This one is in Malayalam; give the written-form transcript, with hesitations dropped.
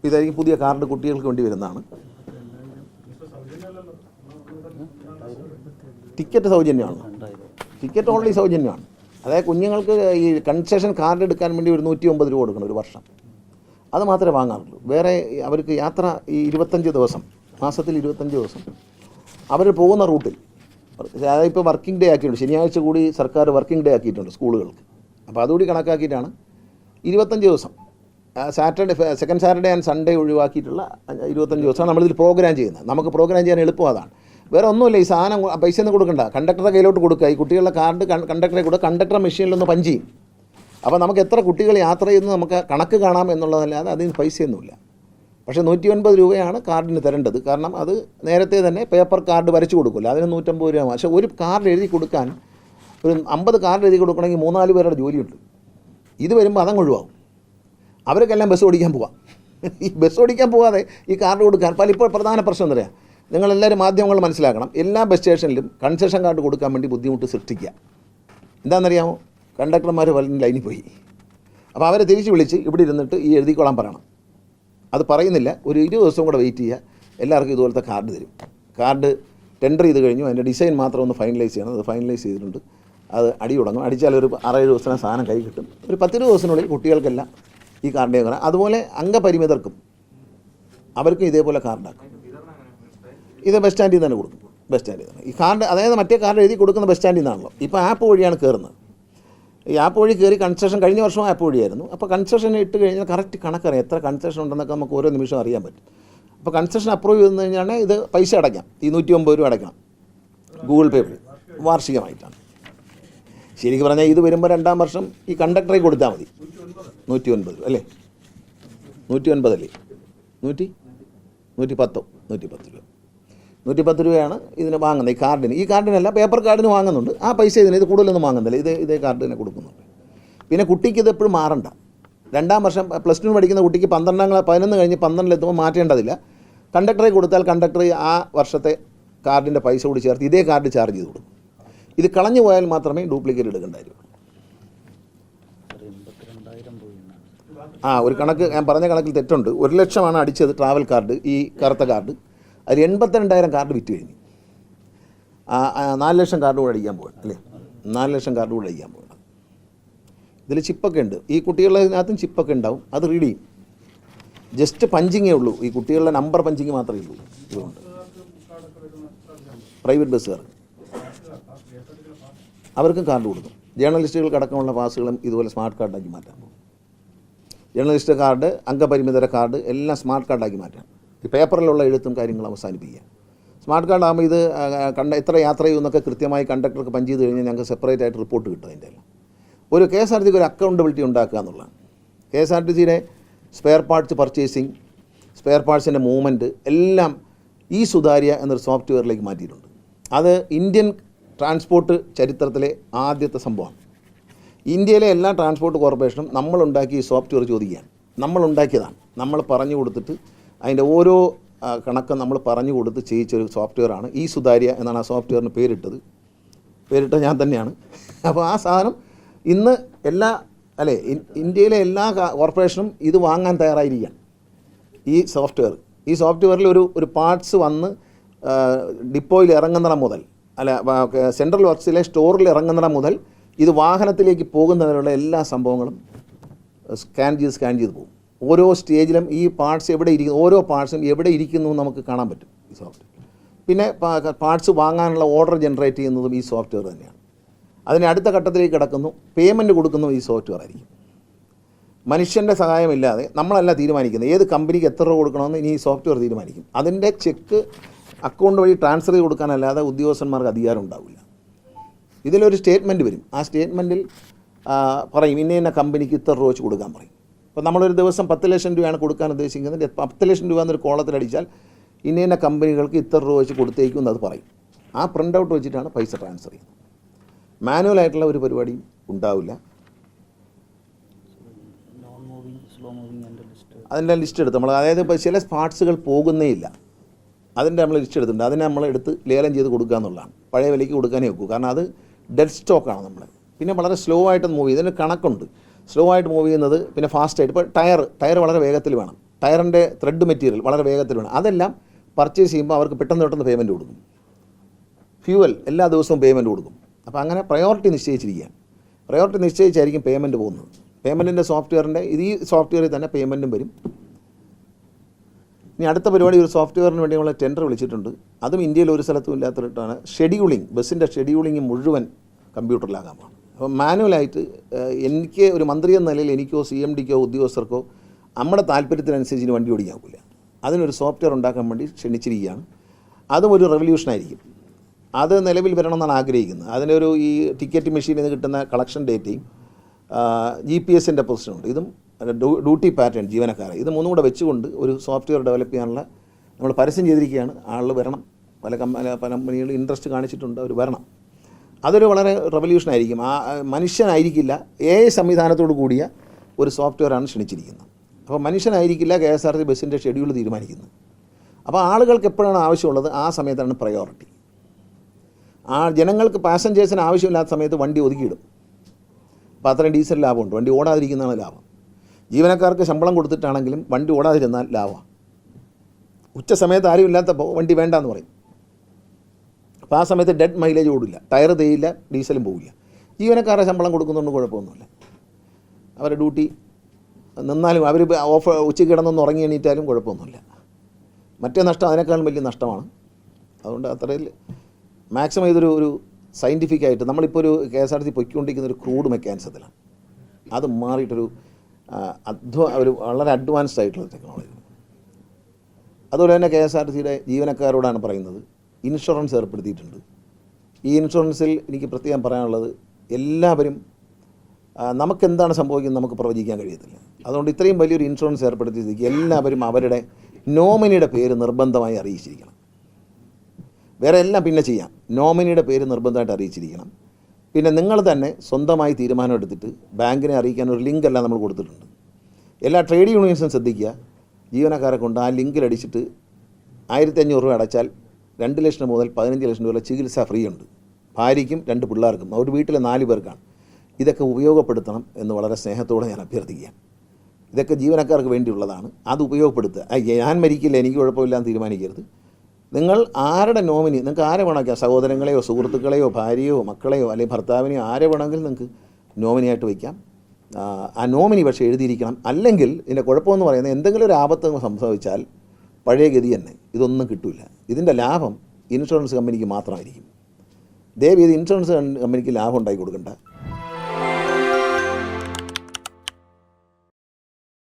ഇതായിരിക്കും പുതിയ കാർഡ് കുട്ടികൾക്ക് വേണ്ടി വരുന്നതാണ്. ടിക്കറ്റ് സൗജന്യമാണ്, ടിക്കറ്റ് ഓൺലി സൗജന്യമാണ്. അതായത് കുഞ്ഞുങ്ങൾക്ക് ഈ കൺസെഷൻ കാർഡ് എടുക്കാൻ വേണ്ടി ഒരു 109 രൂപ കൊടുക്കണം ഒരു വർഷം, അത് മാത്രമേ വാങ്ങാറുള്ളൂ. വേറെ അവർക്ക് യാത്ര ഈ 25 ദിവസം, മാസത്തിൽ 25 ദിവസം അവർ പോകുന്ന റൂട്ടിൽ, അതായത് ഇപ്പോൾ വർക്കിംഗ് ഡേ ആക്കിയിട്ടുണ്ട്, ശനിയാഴ്ച കൂടി സർക്കാർ വർക്കിംഗ് ഡേ ആക്കിയിട്ടുണ്ട് സ്കൂളുകൾക്ക്. അപ്പോൾ അതുകൂടി കണക്കാക്കിയിട്ടാണ് 25 ദിവസം, Saturday, second Saturday and Sunday ഒഴിവാക്കിയിട്ടുള്ള 25 ദിവസമാണ് നമ്മളിതിൽ പ്രോഗ്രാം ചെയ്യുന്നത്. നമുക്ക് പ്രോഗ്രാം ചെയ്യാൻ എളുപ്പം അതാണ്. വേറെ ഒന്നുമില്ല, ഈ സാധനം പൈസ ഒന്നും കൊടുക്കണ്ട, കണ്ടക്ടറുടെ കയ്യിലോട്ട് കൊടുക്കുക. ഈ കുട്ടികളുടെ കാർഡ് കണ്ടക്ടറെ കൊടുക്കുക, കണ്ടക്ടർ മെഷീനിലൊന്ന് പഞ്ച് ചെയ്യും. അപ്പോൾ നമുക്ക് എത്ര കുട്ടികൾ യാത്ര ചെയ്യുന്നത് നമുക്ക് കണക്ക് കാണാം എന്നുള്ളതല്ലാതെ അതിന് പൈസയൊന്നുമില്ല. പക്ഷേ 109 രൂപയാണ് കാർഡിന് തരേണ്ടത്. കാരണം അത് നേരത്തെ തന്നെ പേപ്പർ കാർഡ് വരച്ച് കൊടുക്കില്ല, അതിന് 150 രൂപ. പക്ഷേ ഒരു കാർഡ് എഴുതി കൊടുക്കാൻ, ഒരു 50 കാർഡ് എഴുതി കൊടുക്കണമെങ്കിൽ 3-4 പേരുടെ ജോലിയുണ്ട്. ഇത് വരുമ്പോൾ അതങ്ങ് ഒഴിവാകും. അവർക്കെല്ലാം ബസ് ഓടിക്കാൻ പോവാം. ഈ ബസ് ഓടിക്കാൻ പോവാതെ ഈ കാർഡ് കൊടുക്കാൻ ഇപ്പോൾ പ്രധാന പ്രശ്നം എന്താ പറയുക, നിങ്ങളെല്ലാവരും മാധ്യമങ്ങൾ മനസ്സിലാക്കണം, എല്ലാ ബസ് സ്റ്റേഷനിലും കൺസെഷൻ കാർഡ് കൊടുക്കാൻ വേണ്ടി ബുദ്ധിമുട്ട് സൃഷ്ടിക്കുക. എന്താണെന്നറിയാമോ, കണ്ടക്ടർമാർ പലരും ലൈനിൽ പോയി, അപ്പോൾ അവരെ തിരിച്ച് വിളിച്ച് ഇവിടെ ഇരുന്നിട്ട് ഈ എഴുതിക്കോളാൻ പറയണം. അത് പറയുന്നില്ല, ഒരു 20 ദിവസം കൂടെ വെയിറ്റ് ചെയ്യുക, എല്ലാവർക്കും ഇതുപോലത്തെ കാർഡ് തരും. കാർഡ് ടെൻഡർ ചെയ്ത് കഴിഞ്ഞു, അതിൻ്റെ ഡിസൈൻ മാത്രം ഒന്ന് ഫൈനലൈസ് ചെയ്യണം. അത് ഫൈനലൈസ് ചെയ്തിട്ടുണ്ട്, അത് അടി തുടങ്ങും. അടിച്ചാൽ ഒരു 6-7 ദിവസത്തിന് സാധനം കൈ കിട്ടും. ഒരു 10-20 ദിവസത്തിനുള്ളിൽ കുട്ടികൾക്കെല്ലാം ഈ കാർഡിനെ കാണാം. അതുപോലെ അംഗപരിമിതർക്കും അവർക്കും ഇതേപോലെ കാർഡാക്കും. ഇത് ബസ് സ്റ്റാൻഡിൽ നിന്ന് തന്നെ കൊടുക്കും, ബസ് സ്റ്റാൻഡിൽ നിന്ന് ഈ കാർഡ്. അതായത് മറ്റേ കാർഡ് എഴുതി കൊടുക്കുന്ന ബസ് സ്റ്റാൻഡിൽ നിന്നാണല്ലോ. ഇപ്പോൾ ആപ്പ് വഴിയാണ് കയറുന്നത്. ഈ ആപ്പ് വഴി കയറി കൺസെഷൻ കഴിഞ്ഞ വർഷം ആപ്പ് വഴിയായിരുന്നു. അപ്പോൾ കൺസെഷൻ ഇട്ട് കഴിഞ്ഞാൽ കറക്റ്റ് കണക്കറിയാം, എത്ര കൺസെഷൻ ഉണ്ടെന്നൊക്കെ നമുക്ക് ഓരോ നിമിഷം അറിയാൻ പറ്റും. അപ്പോൾ കൺസെഷൻ അപ്രൂവ് ചെയ്തു കഴിഞ്ഞാൽ ഇത് പൈസ അടയ്ക്കാം, ഈ 109 രൂപ അടയ്ക്കണം ഗൂഗിൾ പേ വഴി വാർഷികമായിട്ടാണ്. ശരിക്കും പറഞ്ഞാൽ ഇത് വരുമ്പോൾ 2-ാം വർഷം ഈ കണ്ടക്ടറെ കൊടുത്താൽ മതി. 109 അല്ലേ, 109 അല്ലേ, 110 രൂപ, 110 രൂപയാണ് ഇതിന് വാങ്ങുന്നത്. ഈ കാർഡിന്, ഈ കാർഡിനല്ല പേപ്പർ കാർഡിന് വാങ്ങുന്നുണ്ട്. ആ പൈസ ഇതിന്, ഇത് കൂടുതലൊന്നും വാങ്ങുന്നില്ല, ഇതേ കാർഡിനെ കൊടുക്കുന്നുണ്ട്. പിന്നെ കുട്ടിക്ക് ഇത് എപ്പോഴും മാറണ്ട. 2-ാം വർഷം +2 പഠിക്കുന്ന കുട്ടിക്ക് 11 കഴിഞ്ഞ് 12 മാറ്റേണ്ടതില്ല. കണ്ടക്ടറെ കൊടുത്താൽ കണ്ടക്ടർ ആ വർഷത്തെ കാർഡിൻ്റെ പൈസ കൂടി ചേർത്ത് ഇതേ കാർഡ് ചാർജ് ചെയ്ത് കൊടുക്കും. ഇത് കളഞ്ഞു പോയാൽ മാത്രമേ ഡ്യൂപ്ലിക്കേറ്റ് എടുക്കേണ്ടായിരിക്കും. ഒരു കണക്ക് ഞാൻ പറഞ്ഞ കണക്കിൽ തെറ്റുണ്ട്. 1 ലക്ഷമാണ് അടിച്ചത് ട്രാവൽ കാർഡ്, ഈ കറുത്ത കാർഡ്. അതിൽ 82,000 കാർഡ് വിറ്റ് കഴിഞ്ഞു. 4 ലക്ഷം കാർഡ് കൂടെ അടിക്കാൻ പോകണം അല്ലേ, 4 ലക്ഷം കാർഡ് കൂടെ അടിക്കാൻ പോകണം. ഇതിൽ ചിപ്പൊക്കെ ഉണ്ട്, ഈ കുട്ടികളുടെ ചിപ്പൊക്കെ ഉണ്ടാവും, അത് റീഡ് ചെയ്യും. ജസ്റ്റ് പഞ്ചിങ്ങേ ഉള്ളൂ, ഈ കുട്ടികളുടെ നമ്പർ പഞ്ചിങ് മാത്രമേ ഉള്ളൂ. ഇതുകൊണ്ട് പ്രൈവറ്റ് ബസ്സുകാർ അവർക്കും കാർഡ് കൊടുക്കും. ജേർണലിസ്റ്റുകൾക്കടക്കമുള്ള പാസുകളും ഇതുപോലെ സ്മാർട്ട് കാർഡാക്കി മാറ്റാൻ പോകും. ജേർണലിസ്റ്റ് കാർഡ്, അംഗപരിമിതര കാർഡ് എല്ലാം സ്മാർട്ട് കാർഡാക്കി മാറ്റാം. ഈ പേപ്പറിലുള്ള എഴുത്തും കാര്യങ്ങളും അവസാനിപ്പിക്കുക. സ്മാർട്ട് കാർഡ് ആകുമ്പോൾ ഇത് എത്ര യാത്ര ചെയ്യുമെന്നൊക്കെ കൃത്യമായി കണ്ടക്ടർക്ക് പഞ്ച് ചെയ്ത് കഴിഞ്ഞാൽ ഞങ്ങൾക്ക് സെപ്പറേറ്റ് ആയിട്ട് റിപ്പോർട്ട് കിട്ടും. അതിൻ്റെ എല്ലാം ഒരു KSRTCക്ക് ഒരു അക്കൗണ്ടബിലിറ്റി ഉണ്ടാക്കുക എന്നുള്ളതാണ്. KSRTCയുടെ സ്പെയർ പാർട്സ് പർച്ചേസിങ്, സ്പെയർ പാർട്സിൻ്റെ മൂവ്മെൻറ്റ് എല്ലാം ഈ സുതാര്യ എന്നൊരു സോഫ്റ്റ്വെയറിലേക്ക് മാറ്റിയിട്ടുണ്ട്. അത് ഇന്ത്യൻ ട്രാൻസ്പോർട്ട് ചരിത്രത്തിലെ ആദ്യത്തെ സംഭവമാണ്. ഇന്ത്യയിലെ എല്ലാ ട്രാൻസ്പോർട്ട് കോർപ്പറേഷനും നമ്മളുണ്ടാക്കിയ ഈ സോഫ്റ്റ്വെയർ ചോദിക്കുകയാണ്. നമ്മളുണ്ടാക്കിയതാണ്, നമ്മൾ പറഞ്ഞു കൊടുത്തിട്ട് അതിൻ്റെ ഓരോ കണക്കും നമ്മൾ പറഞ്ഞു കൊടുത്ത് ചെയ്യിച്ചൊരു സോഫ്റ്റ്വെയറാണ് ഈ സുതാര്യ എന്നാണ് ആ സോഫ്റ്റ്വെയറിന് പേരിട്ടത് ഞാൻ തന്നെയാണ്. അപ്പോൾ ആ സാധനം ഇന്ന് ഇന്ത്യയിലെ എല്ലാ കോർപ്പറേഷനും ഇത് വാങ്ങാൻ തയ്യാറായിരിക്കുകയാണ്. ഈ സോഫ്റ്റ്വെയറിൽ ഒരു പാർട്സ് വന്ന് ഡിപ്പോയിൽ ഇറങ്ങുന്നിടം മുതൽ, സെൻട്രൽ വർക്സിലെ സ്റ്റോറിൽ ഇറങ്ങുന്നിടം മുതൽ ഇത് വാഹനത്തിലേക്ക് പോകുന്നതിനുള്ള എല്ലാ സംഭവങ്ങളും സ്കാൻ ചെയ്ത് പോകും. ഓരോ സ്റ്റേജിലും ഈ പാർട്സ് എവിടെ ഇരിക്കുന്നു, ഓരോ പാർട്സും എവിടെ ഇരിക്കുന്നു നമുക്ക് കാണാൻ പറ്റും ഈ സോഫ്റ്റ്വെയർ. പിന്നെ പാർട്സ് വാങ്ങാനുള്ള ഓർഡർ ജനറേറ്റ് ചെയ്യുന്നതും ഈ സോഫ്റ്റ്വെയർ തന്നെയാണ്. അതിന് അടുത്ത ഘട്ടത്തിലേക്ക് കിടക്കുന്നു, പേയ്മെൻറ്റ് കൊടുക്കുന്നു ഈ സോഫ്റ്റ്വെയർ ആയിരിക്കും. മനുഷ്യൻ്റെ സഹായമില്ലാതെ നമ്മളല്ല തീരുമാനിക്കുന്നത് ഏത് കമ്പനിക്ക് എത്ര രൂപ കൊടുക്കണമെന്ന് ഇനി ഈ സോഫ്റ്റ്വെയർ തീരുമാനിക്കും. അതിൻ്റെ ചെക്ക് അക്കൗണ്ട് വഴി ട്രാൻസ്ഫർ ചെയ്ത് കൊടുക്കാനല്ലാതെ ഉദ്യോഗസ്ഥന്മാർക്ക് അധികാരം ഉണ്ടാവില്ല. ഇതിലൊരു സ്റ്റേറ്റ്മെൻറ്റ് വരും, ആ സ്റ്റേറ്റ്മെൻറ്റിൽ പറയും ഇന്ന കമ്പനിക്ക് ഇത്ര രൂപ വെച്ച് കൊടുക്കാൻ പറയും. ഇപ്പോൾ നമ്മളൊരു ദിവസം 10 ലക്ഷം രൂപയാണ് കൊടുക്കാൻ ഉദ്ദേശിക്കുന്നത്, 10 ലക്ഷം രൂപ എന്നൊരു കോളത്തിലടിച്ചാൽ ഇന്ന കമ്പനികൾക്ക് ഇത്ര രൂപ വെച്ച് കൊടുത്തേക്കും എന്ന് അത് പറയും. ആ പ്രിൻ്റ് ഔട്ട് വെച്ചിട്ടാണ് പൈസ ട്രാൻസ്ഫർ ചെയ്യുന്നത്. മാനുവലായിട്ടുള്ള ഒരു പരിപാടിയും ഉണ്ടാവില്ല. അതിൻ്റെ ലിസ്റ്റ് എടുത്ത് നമ്മൾ, അതായത് ഇപ്പോൾ ചില പാർട്സുകൾ പോകുന്നേ ഇല്ല, അതിൻ്റെ നമ്മൾ ലിസ്റ്റ് എടുത്തിട്ടുണ്ട്. അതിനെ നമ്മൾ എടുത്ത് ലേലം ചെയ്ത് കൊടുക്കുക എന്നുള്ളതാണ്. പഴയ വിലയ്ക്ക് കൊടുക്കാനേ വെക്കൂ, കാരണം അത് ഡെഡ് സ്റ്റോക്കാണ് നമ്മൾ. പിന്നെ വളരെ സ്ലോ ആയിട്ട് മൂവ് ചെയ്യും, ഇതിന് കണക്കുണ്ട്. സ്ലോ ആയിട്ട് മൂവ് ചെയ്യുന്നത്, പിന്നെ ഫാസ്റ്റായിട്ട്. ഇപ്പോൾ ടയർ വളരെ വേഗത്തിൽ വേണം, ടയറിൻ്റെ ത്രെഡ് മെറ്റീരിയൽ വളരെ വേഗത്തിൽ വേണം, അതെല്ലാം പർച്ചേസ് ചെയ്യുമ്പോൾ അവർക്ക് പെട്ടെന്ന് പേയ്മെൻറ്റ് കൊടുക്കും. ഫ്യൂവൽ എല്ലാ ദിവസവും പേയ്മെൻറ്റ് കൊടുക്കും. അപ്പോൾ അങ്ങനെ പ്രയോറിറ്റി നിശ്ചയിച്ചിരിക്കുകയാണ്. പ്രയോറിറ്റി നിശ്ചയിച്ചായിരിക്കും പേയ്മെൻറ്റ് പോകുന്നത്. പേയ്മെൻറ്റിൻ്റെ സോഫ്റ്റ്വെയറിൻ്റെ ഈ സോഫ്റ്റ്വെയറിൽ തന്നെ പേയ്മെൻറ്റും വരും. ഇനി അടുത്ത പരിപാടി ഒരു സോഫ്റ്റ്വെയറിന് വേണ്ടി നമ്മൾ ടെൻഡർ വിളിച്ചിട്ടുണ്ട്. അതും ഇന്ത്യയിൽ ഒരു സ്ഥലത്തും ഇല്ലാത്തിട്ടാണ്. ഷെഡ്യൂളിംഗ്, ബസ്സിൻ്റെ ഷെഡ്യൂളിംഗ് മുഴുവൻ കമ്പ്യൂട്ടറിലാകാമാണ്. അപ്പം മാനുവലായിട്ട് എനിക്ക് ഒരു മന്ത്രി എന്ന നിലയിൽ എനിക്കോ CMDക്കോ ഉദ്യോഗസ്ഥർക്കോ നമ്മുടെ താല്പര്യത്തിനനുസരിച്ച് ഇനി വണ്ടി ഓടിക്കാനില്ല. അതിനൊരു സോഫ്റ്റ്വെയർ ഉണ്ടാക്കാൻ വേണ്ടി ക്ഷണിച്ചിരിക്കുകയാണ്. അതും ഒരു റെവല്യൂഷനായിരിക്കും. അത് നിലവിൽ വരണമെന്നാണ് ആഗ്രഹിക്കുന്നത്. അതിനൊരു ഈ ടിക്കറ്റ് മെഷീനിൽ നിന്ന് കിട്ടുന്ന കളക്ഷൻ ഡേറ്റയും GPS-ൻ്റെ പൊസിഷനുണ്ട്. ഇതും ഡ്യൂട്ടി പാറ്റേൺ ജീവനക്കാരെ ഇത് മൂന്നും കൂടെ വെച്ചുകൊണ്ട് ഒരു സോഫ്റ്റ്വെയർ ഡെവലപ്പ് ചെയ്യാനുള്ള നമ്മൾ പരസ്യം ചെയ്തിരിക്കുകയാണ്. ആളുകൾ വരണം. പല കമ്പനികൾ ഇൻട്രസ്റ്റ് കാണിച്ചിട്ടുണ്ട്, അവർ വരണം. അതൊരു വളരെ റെവല്യൂഷനായിരിക്കും. മനുഷ്യനായിരിക്കില്ല, AI സംവിധാനത്തോട് കൂടിയ ഒരു സോഫ്റ്റ്വെയറാണ് ക്ഷണിച്ചിരിക്കുന്നത്. അപ്പോൾ മനുഷ്യനായിരിക്കില്ല KSRTC ബസ്സിൻ്റെ ഷെഡ്യൂൾ തീരുമാനിക്കുന്നത്. അപ്പോൾ ആളുകൾക്ക് എപ്പോഴാണ് ആവശ്യമുള്ളത് ആ സമയത്താണ് പ്രയോറിറ്റി. ജനങ്ങൾക്ക് പാസഞ്ചേഴ്സിന് ആവശ്യമില്ലാത്ത സമയത്ത് വണ്ടി ഒതുക്കിയിടും. അപ്പോൾ അത്രയും ഡീസൽ ലാഭമുണ്ട്. വണ്ടി ഓടാതിരിക്കുന്നതാണ് ലാഭം. ജീവനക്കാർക്ക് ശമ്പളം കൊടുത്തിട്ടാണെങ്കിലും വണ്ടി ഓടാതിരുന്നാൽ ലാഭമാണ്. ഉച്ച സമയത്ത് ആരും ഇല്ലാത്തപ്പോൾ വണ്ടി വേണ്ടാന്ന് പറയും. അപ്പോൾ ആ സമയത്ത് ഡെഡ് മൈലേജ് ഓടില്ല, ടയർ തേയില്ല, ഡീസലും പോവില്ല. ജീവനക്കാരുടെ ശമ്പളം കൊടുക്കുന്നതുകൊണ്ട് കുഴപ്പമൊന്നുമില്ല. അവരുടെ ഡ്യൂട്ടി നിന്നാലും അവർ ഉച്ചയ്ക്ക് കിടന്നൊന്ന് ഉറങ്ങി എണീറ്റാലും കുഴപ്പമൊന്നുമില്ല. മറ്റേ നഷ്ടം അതിനേക്കാളും വലിയ നഷ്ടമാണ്. അതുകൊണ്ട് അത്രയിൽ മാക്സിമം ഇതൊരു സയൻറ്റിഫിക്കായിട്ട് നമ്മളിപ്പോൾ ഒരു KSRTC പൊയ്ക്കൊണ്ടിരിക്കുന്ന ഒരു ക്രൂഡ് മെക്കാനിസത്തിലാണ്. അത് മാറിയിട്ടൊരു ഒരു വളരെ അഡ്വാൻസ്ഡ് ആയിട്ടുള്ള ടെക്നോളജി. അതുപോലെ തന്നെ KSRTCയുടെ ജീവനക്കാരോടാണ് പറയുന്നത്, ഇൻഷുറൻസ് ഏർപ്പെടുത്തിയിട്ടുണ്ട്. ഈ ഇൻഷുറൻസിൽ എനിക്ക് പ്രത്യേകം പറയാനുള്ളത്, എല്ലാവരും നമുക്കെന്താണ് സംഭവിക്കുന്നത് നമുക്ക് പ്രവചിക്കാൻ കഴിയത്തില്ല. അതുകൊണ്ട് ഇത്രയും വലിയൊരു ഇൻഷുറൻസ് ഏർപ്പെടുത്തിയിരിക്കും. എല്ലാവരും അവരുടെ നോമിനിയുടെ പേര് നിർബന്ധമായി അറിയിച്ചിരിക്കണം. വേറെ എല്ലാം പിന്നെ ചെയ്യാം. നോമിനിയുടെ പേര് നിർബന്ധമായിട്ട് അറിയിച്ചിരിക്കണം. പിന്നെ നിങ്ങൾ തന്നെ സ്വന്തമായി തീരുമാനം എടുത്തിട്ട് ബാങ്കിനെ അറിയിക്കാൻ ഒരു ലിങ്ക് എല്ലാം നമ്മൾ കൊടുത്തിട്ടുണ്ട്. എല്ലാ ട്രേഡ് യൂണിയൻസും ശ്രദ്ധിക്കുക. ജീവനക്കാരെ കൊണ്ട് ആ ലിങ്കിലടിച്ചിട്ട് 1500 രൂപ അടച്ചാൽ 2 ലക്ഷം മുതൽ 15 ലക്ഷം രൂപ ചികിത്സ ഫ്രീ ഉണ്ട്. ഭാര്യയ്ക്കും 2 പിള്ളേർക്കും, ഒരു വീട്ടിലെ 4 പേർക്കാണ്. ഇതൊക്കെ ഉപയോഗപ്പെടുത്തണം എന്ന് വളരെ സ്നേഹത്തോടെ ഞാൻ അഭ്യർത്ഥിക്കുകയാണ്. ഇതൊക്കെ ജീവനക്കാർക്ക് വേണ്ടിയുള്ളതാണ്. അത് ഉപയോഗപ്പെടുത്തുക. ഞാൻ മരിക്കില്ല, എനിക്ക് കുഴപ്പമില്ലാന്ന് തീരുമാനിക്കരുത്. നിങ്ങൾ ആരുടെ നോമിനി, നിങ്ങൾക്ക് ആരെ വേണമെങ്കിൽ, സഹോദരങ്ങളെയോ സുഹൃത്തുക്കളെയോ ഭാര്യയോ മക്കളെയോ അല്ലെങ്കിൽ ഭർത്താവിനെയോ ആരെ വേണമെങ്കിലും നിങ്ങൾക്ക് നോമിനിയായിട്ട് വയ്ക്കാം. ആ നോമിനി പക്ഷേ എഴുതിയിരിക്കണം. അല്ലെങ്കിൽ ഇതിൻ്റെ കുഴപ്പമെന്ന് പറയുന്നത്, എന്തെങ്കിലും ഒരു ആപത്ത് സംഭവിച്ചാൽ പഴയ ഗതി തന്നെ, ഇതൊന്നും കിട്ടില്ല. ഇതിൻ്റെ ലാഭം ഇൻഷുറൻസ് കമ്പനിക്ക് മാത്രമായിരിക്കും. ദയവ് ചെയ്ത് ഇൻഷുറൻസ് കമ്പനിക്ക് ലാഭം ഉണ്ടാക്കി കൊടുക്കണ്ട.